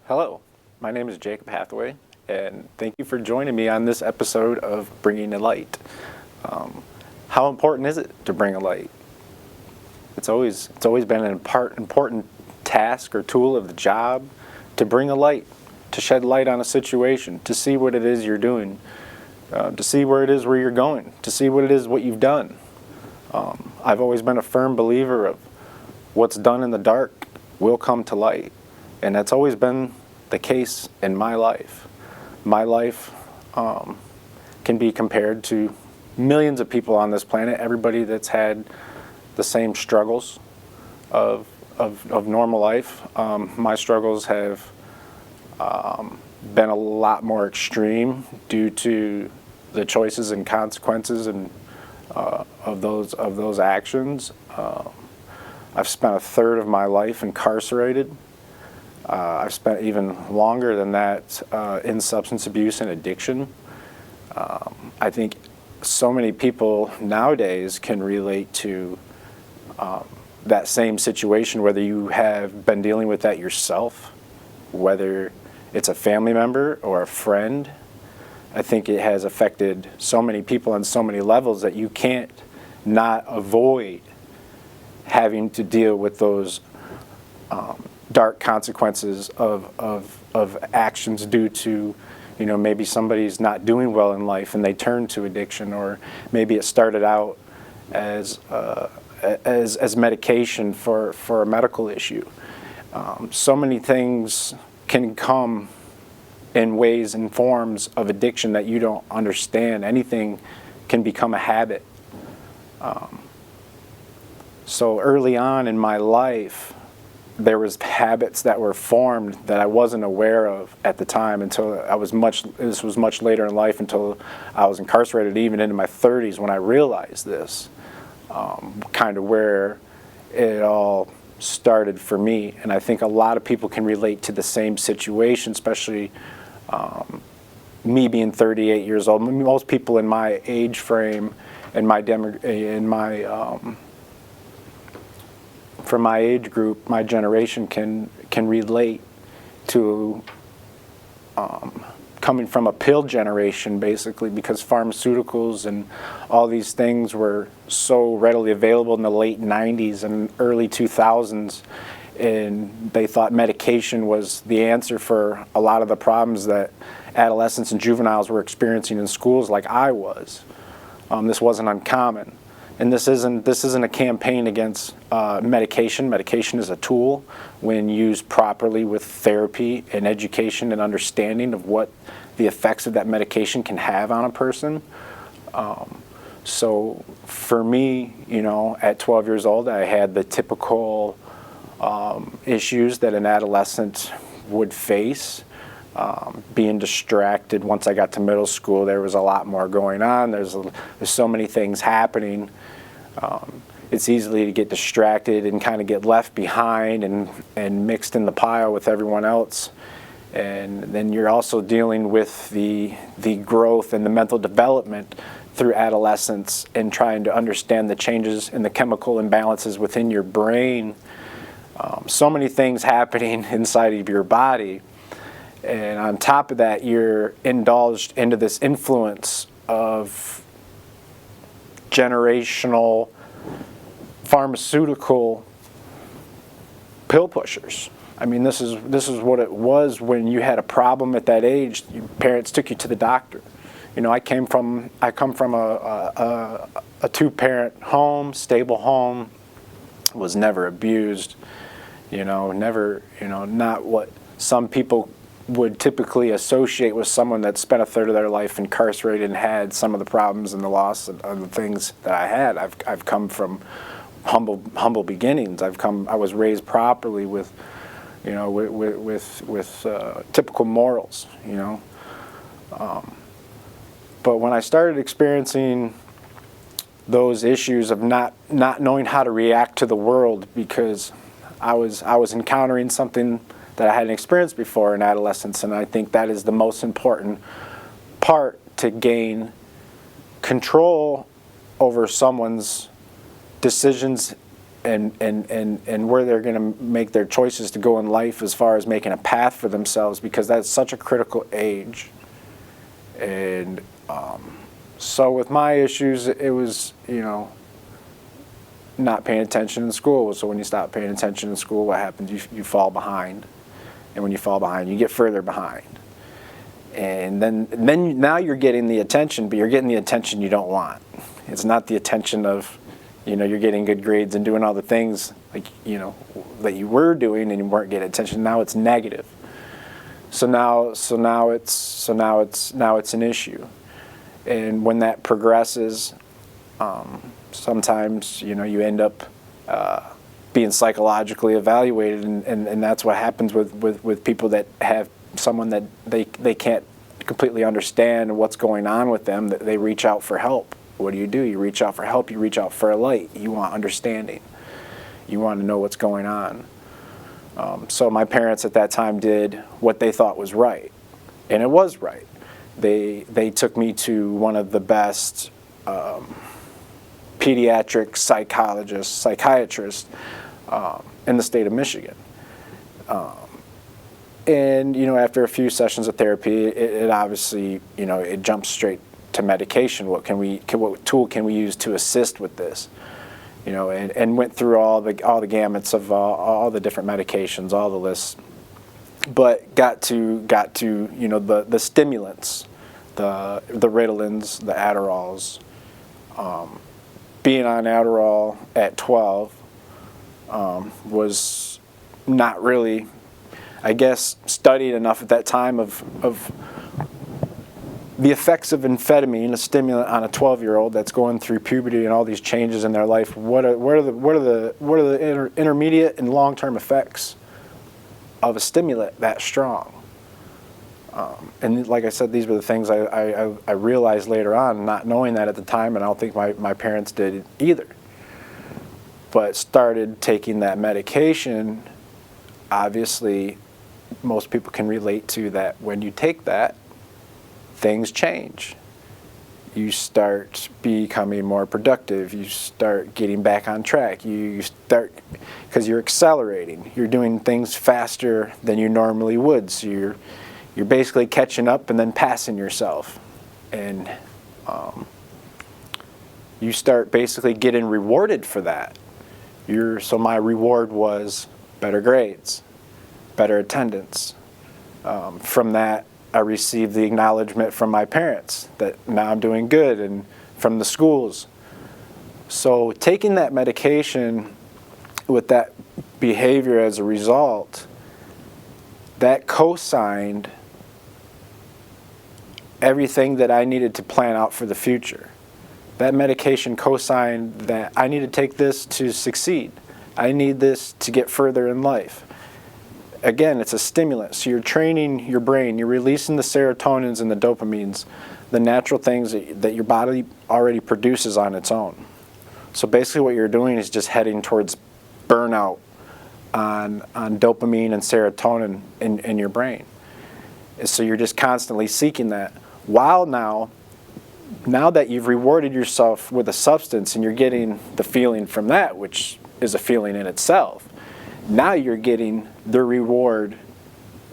Hello, my name is Jacob Hathaway, and thank you for joining me on this episode of Bringing a Light. How important is it to bring a light? It's always been an important task or tool of the job to bring a light, to shed light on a situation, to see what it is you're doing, to see where it is where you're going, to see what it is what you've done. I've always been a firm believer of what's done in the dark will come to light. And that's always been the case in my life. My life can be compared to millions of people on this planet, everybody that's had the same struggles of normal life. My struggles have been a lot more extreme due to the choices and consequences and of those actions. I've spent a third of my life incarcerated. I've spent even longer than that in substance abuse and addiction. I think so many people nowadays can relate to that same situation, whether you have been dealing with that yourself, whether it's a family member or a friend. I think it has affected so many people on so many levels that you can't not avoid having to deal with those dark consequences of actions due to, maybe somebody's not doing well in life and they turn to addiction, or maybe it started out as medication for a medical issue. So many things can come in ways and forms of addiction that you don't understand. Anything can become a habit. So early on in my life, there was habits that were formed that I wasn't aware of at the time until this was much later in life, until I was incarcerated, even into my 30s, when I realized this, kind of where it all started for me. And I think a lot of people can relate to the same situation, especially me being 38 years old. Most people in my age frame and from my age group, my generation can relate to coming from a pill generation, basically, because pharmaceuticals and all these things were so readily available in the late 90s and early 2000s, and they thought medication was the answer for a lot of the problems that adolescents and juveniles were experiencing in schools, like I was. This wasn't uncommon. And this isn't a campaign against medication. Medication is a tool when used properly with therapy and education and understanding of what the effects of that medication can have on a person. So for me, at 12 years old, I had the typical issues that an adolescent would face. Being distracted. Once I got to middle school, there was a lot more going on. There's so many things happening. It's easy to get distracted and kind of get left behind and mixed in the pile with everyone else. And then you're also dealing with the growth and the mental development through adolescence and trying to understand the changes in the chemical imbalances within your brain. So many things happening inside of your body. And on top of that, you're indulged into this influence of generational pharmaceutical pill pushers. I mean, this is what it was when you had a problem at that age. Your parents took you to the doctor. I come from a two-parent home, stable home. Was never abused. Not what some people would typically associate with someone that spent a third of their life incarcerated and had some of the problems and the loss of the things that I had. I've come from humble beginnings. I was raised properly with typical morals. But when I started experiencing those issues of not knowing how to react to the world, because I was encountering something that I hadn't experienced before in adolescence, and I think that is the most important part to gain control over someone's decisions and where they're going to make their choices to go in life as far as making a path for themselves, because that's such a critical age. And so with my issues, it was, not paying attention in school. So when you stop paying attention in school, what happens? You fall behind. And when you fall behind, you get further behind. And then now you're getting the attention, but you're getting the attention you don't want. It's not the attention of, you're getting good grades and doing all the things that you were doing and you weren't getting attention. Now it's negative. So now it's an issue. And when that progresses, sometimes you end up being psychologically evaluated, and that's what happens with people that have someone that they can't completely understand what's going on with them, that they reach out for help. What do? You reach out for help, you reach out for a light, you want understanding, you want to know what's going on. So my parents at that time did what they thought was right, and it was right. They took me to one of the best pediatric psychiatrists in the state of Michigan. And after a few sessions of therapy, it obviously it jumps straight to medication. What tool can we use to assist with this? And went through all the gamuts of all the different medications, all the lists, but got to the stimulants, the Ritalins, the Adderalls. Being on Adderall at 12 was not really, I guess, studied enough at that time of the effects of amphetamine, a stimulant, on a 12-year-old that's going through puberty and all these changes in their life. What are the intermediate and long-term effects of a stimulant that strong? And like I said, these were the things I realized later on, not knowing that at the time, and I don't think my parents did either. But started taking that medication. Obviously, most people can relate to that. When you take that, things change. You start becoming more productive. You start getting back on track. You start, because you're accelerating. You're doing things faster than you normally would. So you're basically catching up and then passing yourself. And you start basically getting rewarded for that. So my reward was better grades, better attendance. From that, I received the acknowledgement from my parents that now I'm doing good, and from the schools. So taking that medication with that behavior as a result, that co-signed everything that I needed to plan out for the future. That medication co-signed that I need to take this to succeed. I need this to get further in life. Again, it's a stimulant, so you're training your brain, you're releasing the serotonins and the dopamines, the natural things that your body already produces on its own. So basically what you're doing is just heading towards burnout on dopamine and serotonin in your brain. So you're just constantly seeking that. While now that you've rewarded yourself with a substance and you're getting the feeling from that, which is a feeling in itself, now you're getting the reward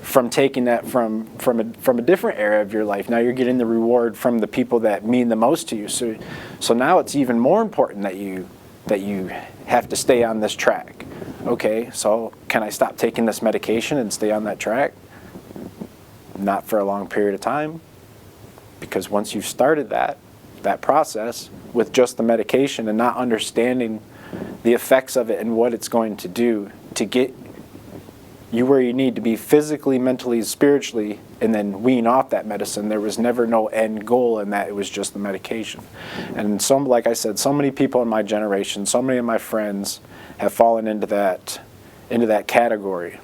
from taking that from a different area of your life. Now you're getting the reward from the people that mean the most to you. So now it's even more important that you have to stay on this track. Okay, so can I stop taking this medication and stay on that track? Not for a long period of time, because once you've started that process with just the medication and not understanding the effects of it and what it's going to do to get you where you need to be physically, mentally, spiritually, and then wean off that medicine, there was never no end goal in that. It was just the medication. And like I said, so many people in my generation, so many of my friends have fallen into that category,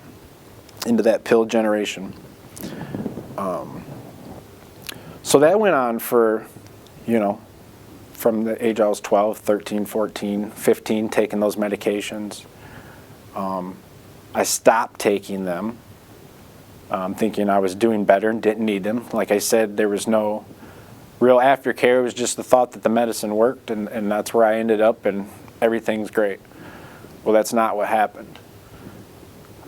into that pill generation. So that went on for, from the age I was 12, 13, 14, 15, taking those medications. I stopped taking them, thinking I was doing better and didn't need them. Like I said, there was no real aftercare. It was just the thought that the medicine worked, and that's where I ended up, and everything's great. Well, that's not what happened.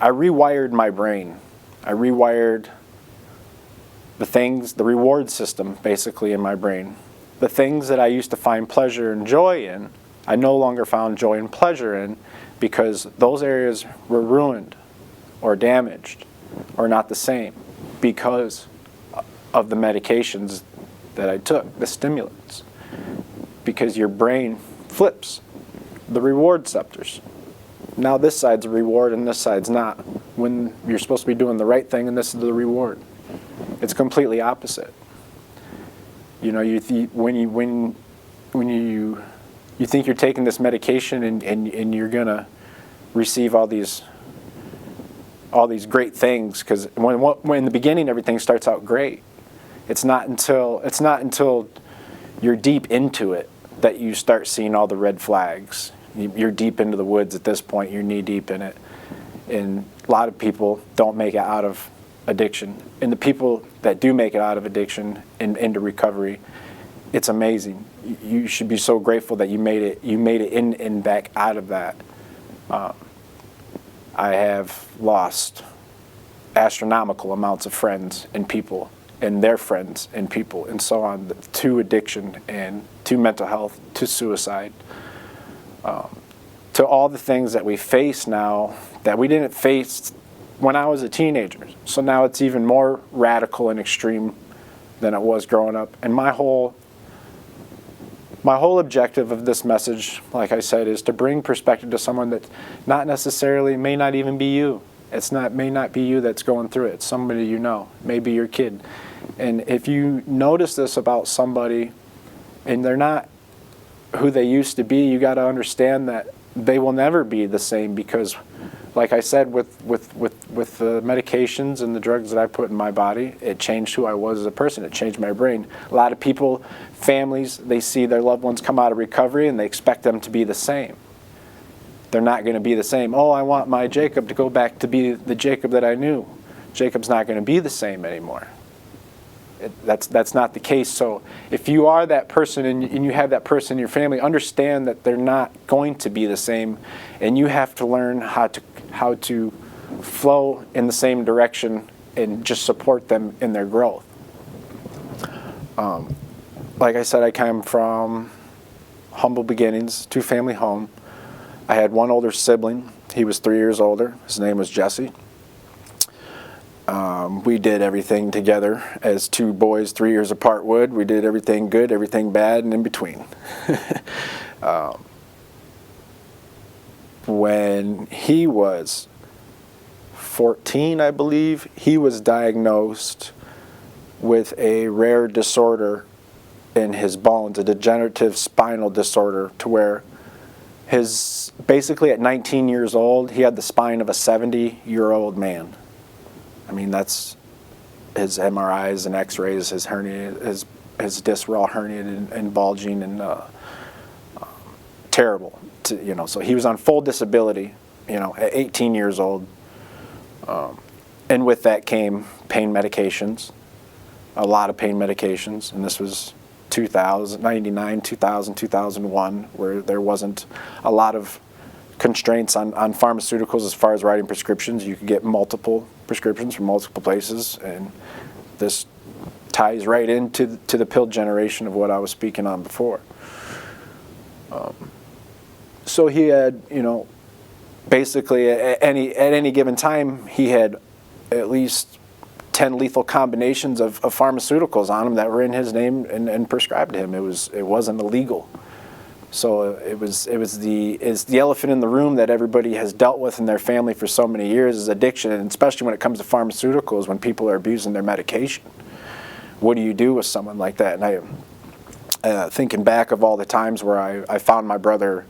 I rewired my brain. I rewired the reward system basically in my brain. The things that I used to find pleasure and joy in, I no longer found joy and pleasure in because those areas were ruined or damaged or not the same because of the medications that I took, the stimulants. Because your brain flips the reward receptors. Now this side's a reward and this side's not. When you're supposed to be doing the right thing and this is the reward. It's completely opposite. You know, when you think you're taking this medication and you're gonna receive all these great things, because when in the beginning everything starts out great. It's not until you're deep into it that you start seeing all the red flags. You're deep into the woods at this point. You're knee deep in it, and a lot of people don't make it out of addiction. And the people that do make it out of addiction and into recovery, it's amazing. You should be so grateful that you made it in and back out of that. I have lost astronomical amounts of friends and people and their friends and people and so on to addiction and to mental health, to suicide, to all the things that we face now that we didn't face when I was a teenager. So now it's even more radical and extreme than it was growing up. And my whole objective of this message, like I said, is to bring perspective to someone that may not even be you. May not be you that's going through it. It's somebody you know, maybe your kid. And if you notice this about somebody and they're not who they used to be, you got to understand that they will never be the same because, like I said, with the medications and the drugs that I put in my body, it changed who I was as a person. It changed my brain. A lot of people, families, they see their loved ones come out of recovery and they expect them to be the same. They're not going to be the same. Oh, I want my Jacob to go back to be the Jacob that I knew. Jacob's not going to be the same anymore. That's not the case. So if you are that person and you have that person in your family, understand that they're not going to be the same, and you have to learn how to flow in the same direction and just support them in their growth. Like I said, I came from humble beginnings, two-family home. I had one older sibling. He was 3 years older. His name was Jesse. We did everything together as two boys 3 years apart would. We did everything good, everything bad, and in between. When he was 14, I believe, he was diagnosed with a rare disorder in his bones, a degenerative spinal disorder, to where basically at 19 years old, he had the spine of a 70-year-old man. I mean, that's his MRIs and X-rays, his hernia, his discs were all herniated and bulging and terrible. So he was on full disability, at 18 years old. And with that came pain medications, a lot of pain medications, and this was 1999, 2000, 2001, where there wasn't a lot of constraints on pharmaceuticals as far as writing prescriptions. You could get multiple prescriptions from multiple places, and this ties right into the pill generation of what I was speaking on before. So he had, basically at any given time, he had at least 10 lethal combinations of pharmaceuticals on him that were in his name and prescribed to him. It wasn't illegal. So it's the elephant in the room that everybody has dealt with in their family for so many years is addiction, and especially when it comes to pharmaceuticals, when people are abusing their medication. What do you do with someone like that? And I, thinking back of all the times where I found my brother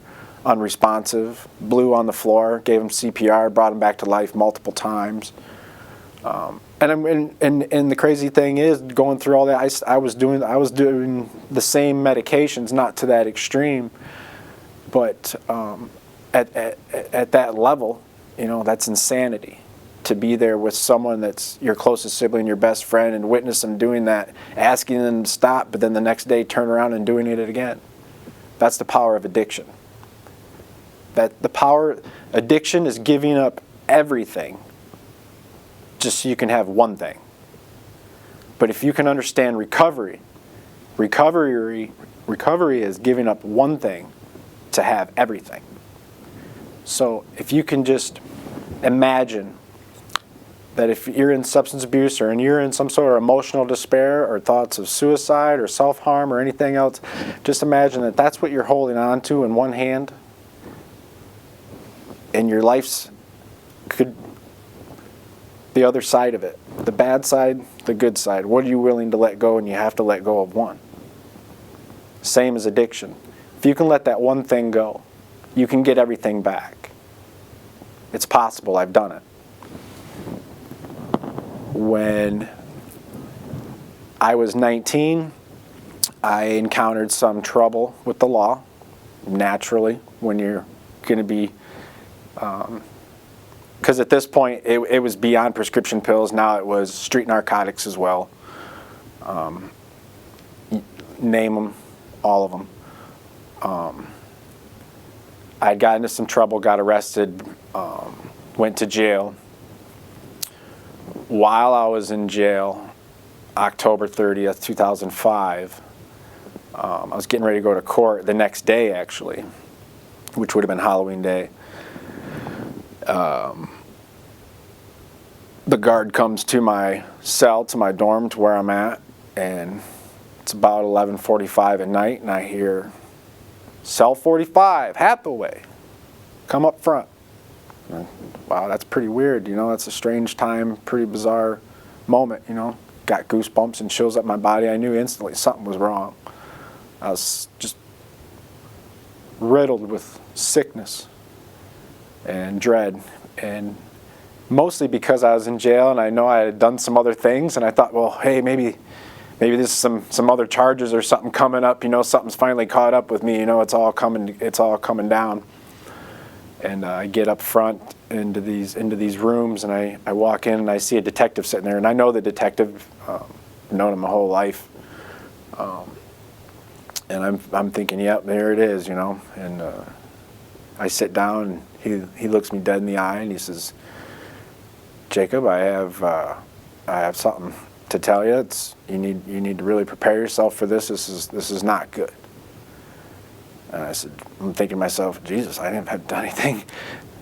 unresponsive, blew on the floor, gave him CPR, brought him back to life multiple times. And the crazy thing is, going through all that, I was doing the same medications, not to that extreme, but at that level, that's insanity. To be there with someone that's your closest sibling, your best friend, and witness them doing that, asking them to stop, but then the next day turn around and doing it again. That's the power of addiction. That the power, addiction is giving up everything just so you can have one thing. But if you can understand recovery is giving up one thing to have everything. So if you can just imagine that if you're in substance abuse or you're in some sort of emotional despair or thoughts of suicide or self-harm or anything else, just imagine that that's what you're holding on to in one hand, and your life's could the other side of it, the bad side, the good side. What are you willing to let go? And you have to let go of one. Same as addiction. If you can let that one thing go, you can get everything back. It's possible. I've done it. When I was 19, I encountered some trouble with the law. Naturally, when you're going to be, because at this point it was beyond prescription pills. Now it was street narcotics as well. Name them, all of them. I'd got into some trouble, got arrested, went to jail. While I was in jail, October 30th, 2005, I was getting ready to go to court the next day, actually, which would have been Halloween Day. The guard comes to my cell, to my dorm, to where I'm at, and it's about 11:45 at night, and I hear, "Cell 45, Hathaway, come up front." And, wow, that's pretty weird, you know, that's a strange time, pretty bizarre moment, you know. Got goosebumps and chills up my body. I knew instantly something was wrong. I was just riddled with sickness and dread, and mostly because I was in jail and I know I had done some other things, and I thought, well, hey, maybe there's some other charges or something coming up, you know, something's finally caught up with me, you know, it's all coming down. And I get up front into these rooms, and I walk in and I see a detective sitting there, and I know the detective, known him my whole life, and I'm thinking, yep, there it is, you know. And I sit down, and he looks me dead in the eye, and he says, "Jacob, I have something to tell you. You need to really prepare yourself for this. This is not good." And I said, I'm thinking to myself, Jesus, I didn't have done anything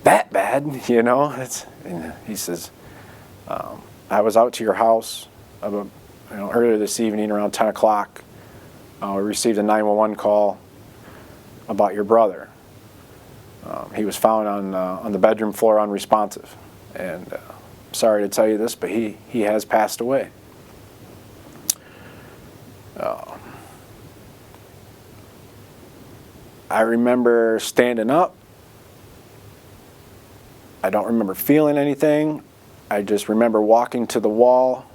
that bad, you know. And he says, I was out to your house earlier this evening around 10 o'clock. We received a 911 call about your brother. He was found on the bedroom floor unresponsive. And sorry to tell you this, but he has passed away. I remember standing up. I don't remember feeling anything. I just remember walking to the wall,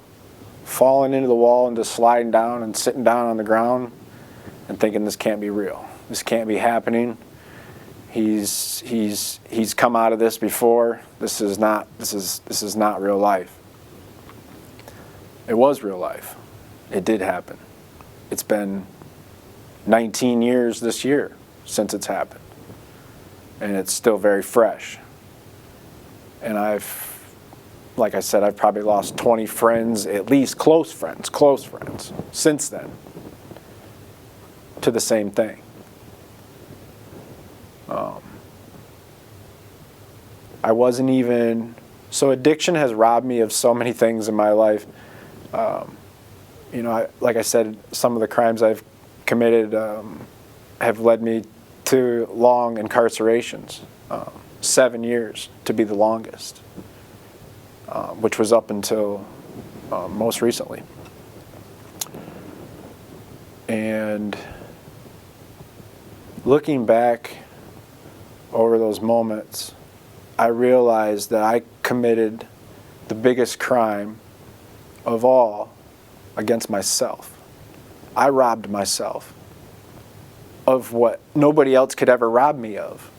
falling into the wall, and just sliding down and sitting down on the ground and thinking, this can't be real. This can't be happening. He's come out of this before. This is not real life. It was real life. It did happen. It's been 19 years this year since it's happened, and it's still very fresh. And like I said, I've probably lost 20 friends, at least close friends, since then, to the same thing. I wasn't even, so addiction has robbed me of so many things in my life. You know, like I said, some of the crimes I've committed have led me to long incarcerations, 7 years to be the longest, which was up until most recently. And looking back over those moments, I realized that I committed the biggest crime of all against myself. I robbed myself of what nobody else could ever rob me of.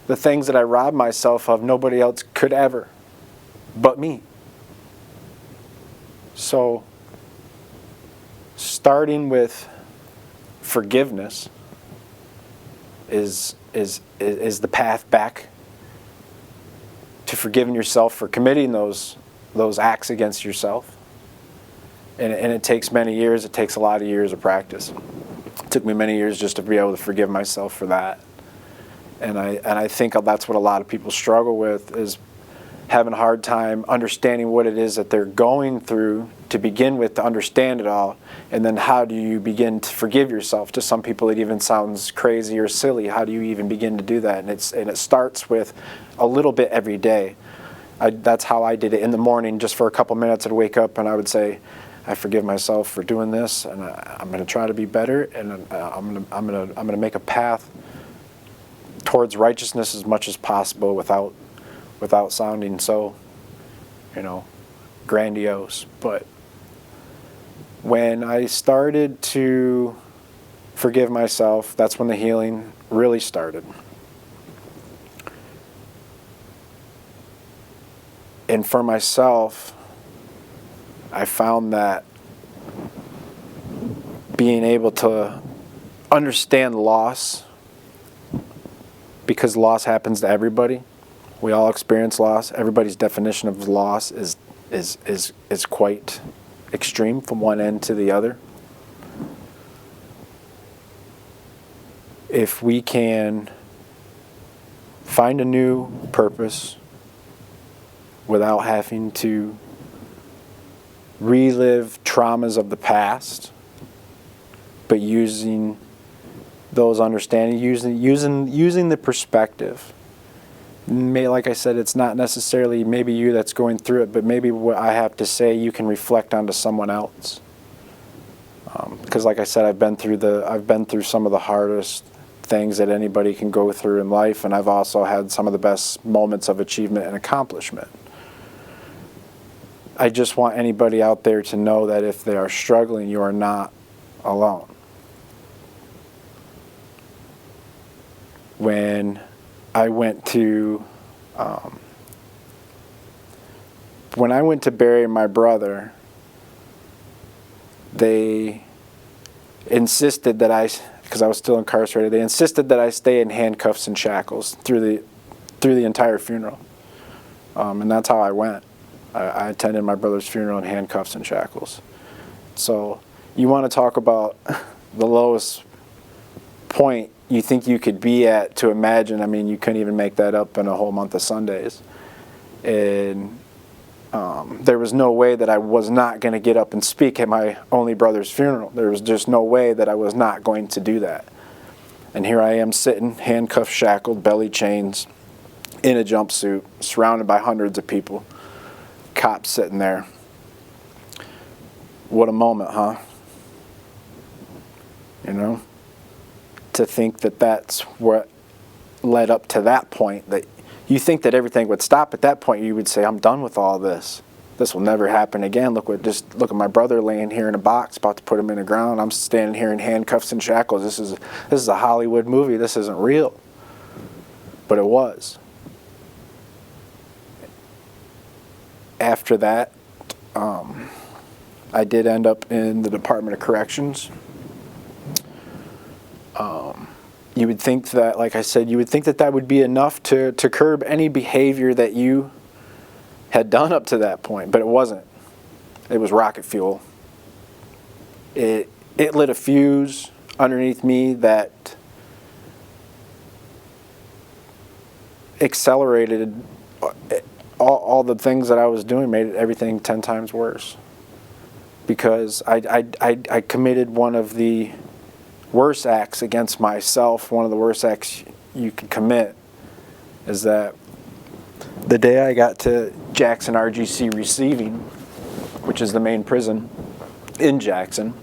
The things that I robbed myself of, nobody else could ever, but me. So, starting with forgiveness is is the path back to forgiving yourself for committing those acts against yourself. And it takes many years. It takes a lot of years of practice. It took me many years just to be able to forgive myself for that. And I think that's what a lot of people struggle with, is having a hard time understanding what it is that they're going through to begin with, to understand it all. And then how do you begin to forgive yourself? To some people it even sounds crazy or silly. How do you even begin to do that? And it starts with a little bit every day. That's how I did it. In the morning, just for a couple minutes, I'd wake up and I would say, I forgive myself for doing this, and I'm going to try to be better, and I'm going to make a path towards righteousness as much as possible without sounding so, grandiose. But when I started to forgive myself, that's when the healing really started. And for myself, I found that being able to understand loss, because loss happens to everybody. We all experience loss. Everybody's definition of loss is quite extreme from one end to the other. If we can find a new purpose without having to relive traumas of the past, but using those understandings, using the perspective. Like I said, it's not necessarily maybe you that's going through it, but maybe what I have to say you can reflect onto someone else. Because like I said, I've been through some of the hardest things that anybody can go through in life, and I've also had some of the best moments of achievement and accomplishment. I just want anybody out there to know that if they are struggling, you are not alone. When I went to bury my brother, they insisted that because I was still incarcerated, they insisted that I stay in handcuffs and shackles through the entire funeral, and that's how I went. I attended my brother's funeral in handcuffs and shackles. So you want to talk about the lowest point you think you could be at to imagine. I mean, you couldn't even make that up in a whole month of Sundays. And there was no way that I was not going to get up and speak at my only brother's funeral. There was just no way that I was not going to do that. And here I am sitting, handcuffed, shackled, belly chains, in a jumpsuit, surrounded by hundreds of people. Cops sitting there. What a moment, huh? To think that that's what led up to that point, that you think that everything would stop at that point. You would say, I'm done with all this. This will never happen again. Look at my brother laying here in a box, about to put him in the ground. I'm standing here in handcuffs and shackles. This is a Hollywood movie. This isn't real. But it was. After that, I did end up in the Department of Corrections. You would think that, like I said, that would be enough to curb any behavior that you had done up to that point, but it wasn't. It was rocket fuel. It lit a fuse underneath me that accelerated all the things that I was doing, made everything 10 times worse. Because I committed one of the worst acts against myself. One of the worst acts you could commit is that the day I got to Jackson RGC Receiving, which is the main prison in Jackson,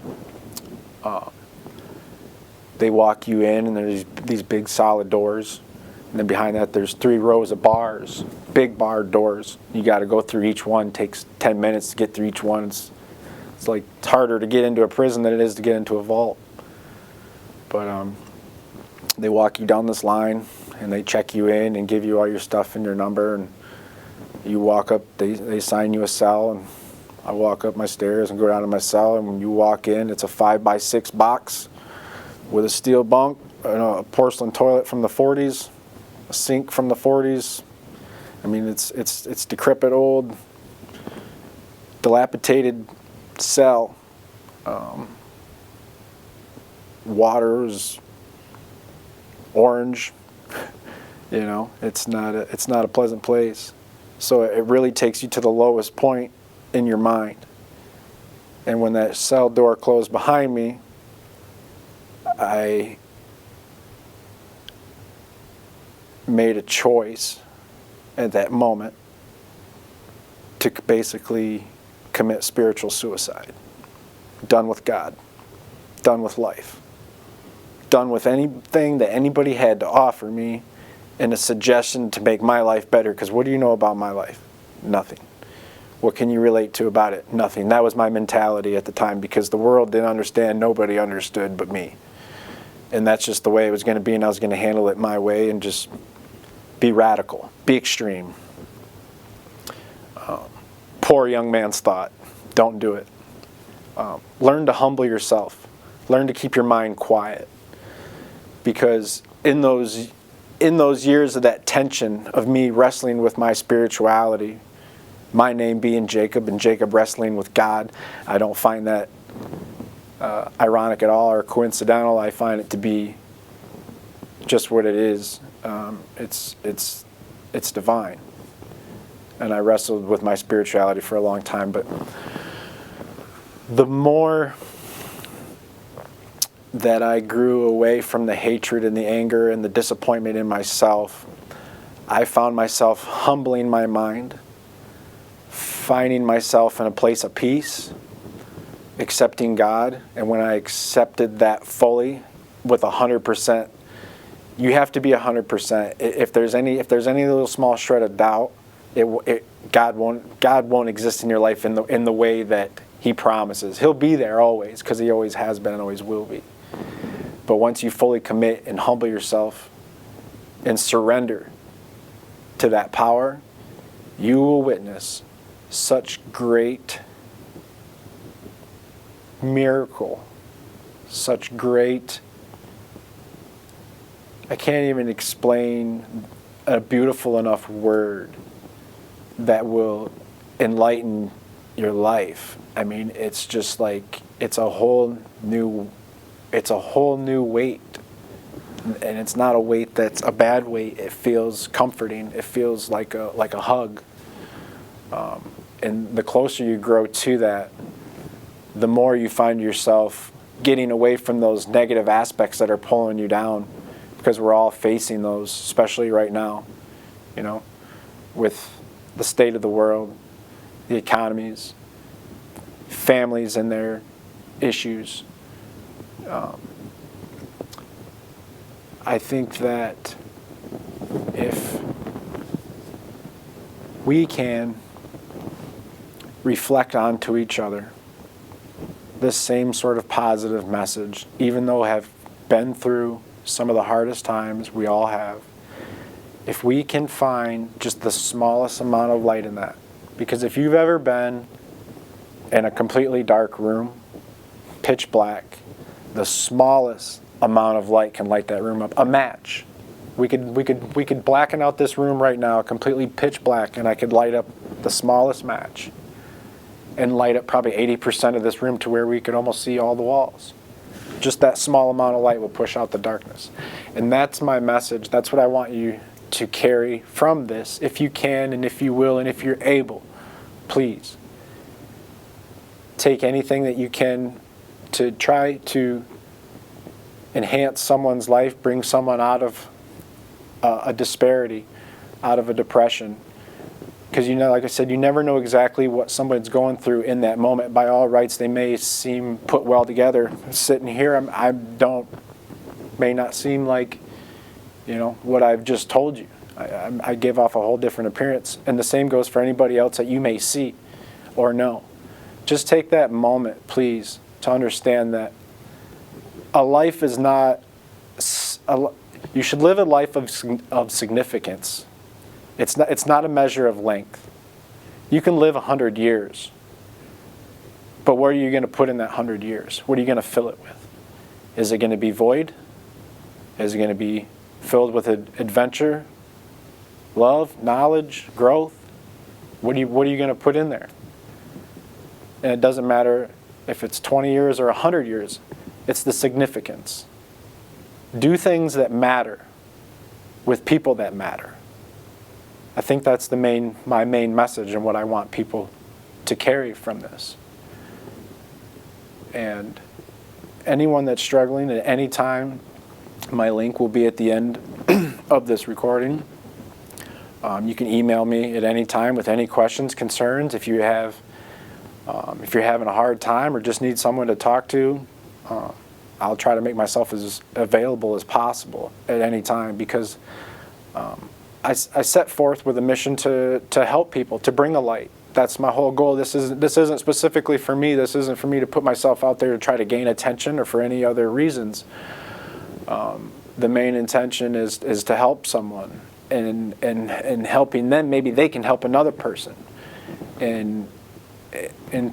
they walk you in and there's these big solid doors, and then behind that there's 3 rows of bars, big barred doors. You got to go through each one. It takes 10 minutes to get through each one. It's harder to get into a prison than it is to get into a vault. But they walk you down this line and they check you in and give you all your stuff and your number, and you walk up, they assign you a cell, and I walk up my stairs and go down to my cell, and when you walk in, it's a 5x6 box with a steel bunk a porcelain toilet from the 40s, a sink from the 40s. I mean, it's decrepit, old, dilapidated cell. Water is orange. You know, it's not a pleasant place. So it really takes you to the lowest point in your mind. And when that cell door closed behind me, I made a choice at that moment to basically commit spiritual suicide. Done with God. Done with life. Done with anything that anybody had to offer me and a suggestion to make my life better, because what do you know about my life? Nothing. What can you relate to about it? Nothing. That was my mentality at the time, because the world didn't understand, nobody understood but me. And that's just the way it was going to be, and I was going to handle it my way and just be radical, be extreme. Poor young man's thought. Don't do it. Learn to humble yourself. Learn to keep your mind quiet. Because in those years of that tension of me wrestling with my spirituality, my name being Jacob and Jacob wrestling with God, I don't find that ironic at all or coincidental. I find it to be just what it is. It's divine. And I wrestled with my spirituality for a long time, but the more that I grew away from the hatred and the anger and the disappointment in myself, I found myself humbling my mind, finding myself in a place of peace, accepting God. And when I accepted that fully with 100%, you have to be 100%. If there's any little small shred of doubt, God won't exist in your life in the way that He promises. He'll be there always, because He always has been and always will be. But once you fully commit and humble yourself and surrender to that power, you will witness such great miracle, such great, I can't even explain a beautiful enough word that will enlighten your life. I mean, it's just like, it's a whole new weight. And it's not a weight that's a bad weight. It feels comforting. It feels like a hug. And the closer you grow to that, the more you find yourself getting away from those negative aspects that are pulling you down, because we're all facing those, especially right now, you know, with the state of the world, the economies, families and their issues. I think that if we can reflect onto each other this same sort of positive message, even though I have been through some of the hardest times we all have, if we can find just the smallest amount of light in that. Because if you've ever been in a completely dark room, pitch black, the smallest amount of light can light that room up. A match. We could blacken out this room right now, completely pitch black, and I could light up the smallest match and light up probably 80% of this room to where we could almost see all the walls. Just that small amount of light will push out the darkness. And that's my message. That's what I want you to carry from this, if you can and if you will and if you're able. Please take anything that you can to try to enhance someone's life, bring someone out of a disparity, out of a depression. Because, you know, like I said, you never know exactly what somebody's going through in that moment. By all rights, they may seem put well together. Sitting here, may not seem like, you know, what I've just told you. I give off a whole different appearance. And the same goes for anybody else that you may see or know. Just take that moment, please, to understand that a life is not, you should live a life of significance. It's not a measure of length. You can live 100 years, but what are you going to put in that 100 years? What are you going to fill it with? Is it going to be void? Is it going to be filled with adventure, love, knowledge, growth? What are you going to put in there? And it doesn't matter if it's 20 years or 100 years. It's the significance. Do things that matter with people that matter. I think that's my main message and what I want people to carry from this. And anyone that's struggling at any time, my link will be at the end of this recording. You can email me at any time with any questions, concerns. If you're having a hard time or just need someone to talk to, I'll try to make myself as available as possible at any time, because I set forth with a mission to help people, to bring the light. That's my whole goal. This isn't specifically for me. This isn't for me to put myself out there to try to gain attention or for any other reasons. The main intention is to help someone, and helping them, maybe they can help another person. And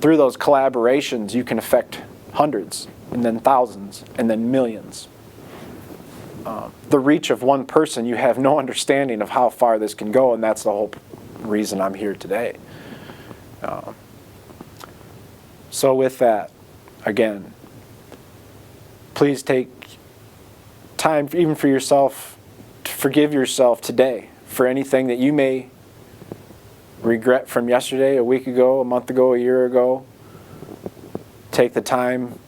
through those collaborations, you can affect hundreds, and then thousands, and then millions. The reach of one person, you have no understanding of how far this can go, and that's the whole reason I'm here today. So with that, again, please take time even for yourself to forgive yourself today for anything that you may regret from yesterday, a week ago, a month ago, a year ago. Take the time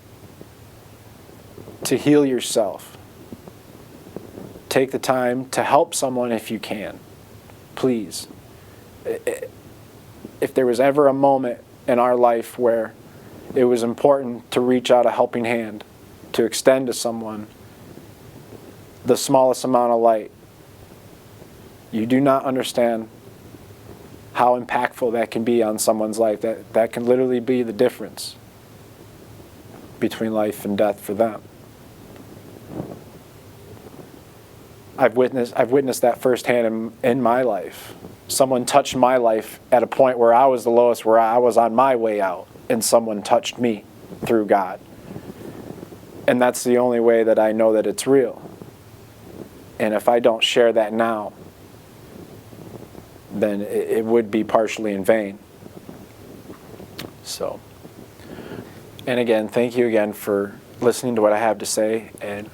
to heal yourself. Take the time to help someone if you can. Please. If there was ever a moment in our life where it was important to reach out a helping hand, to extend to someone the smallest amount of light, you do not understand how impactful that can be on someone's life. That can literally be the difference between life and death for them. I've witnessed that firsthand in my life. Someone touched my life at a point where I was the lowest, where I was on my way out, and someone touched me through God. And that's the only way that I know that it's real. And if I don't share that now, then it would be partially in vain. So, and again, thank you again for listening to what I have to say, and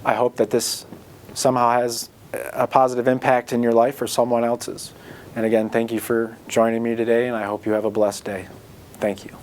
I hope that this somehow has a positive impact in your life or someone else's. And again, thank you for joining me today, and I hope you have a blessed day. Thank you.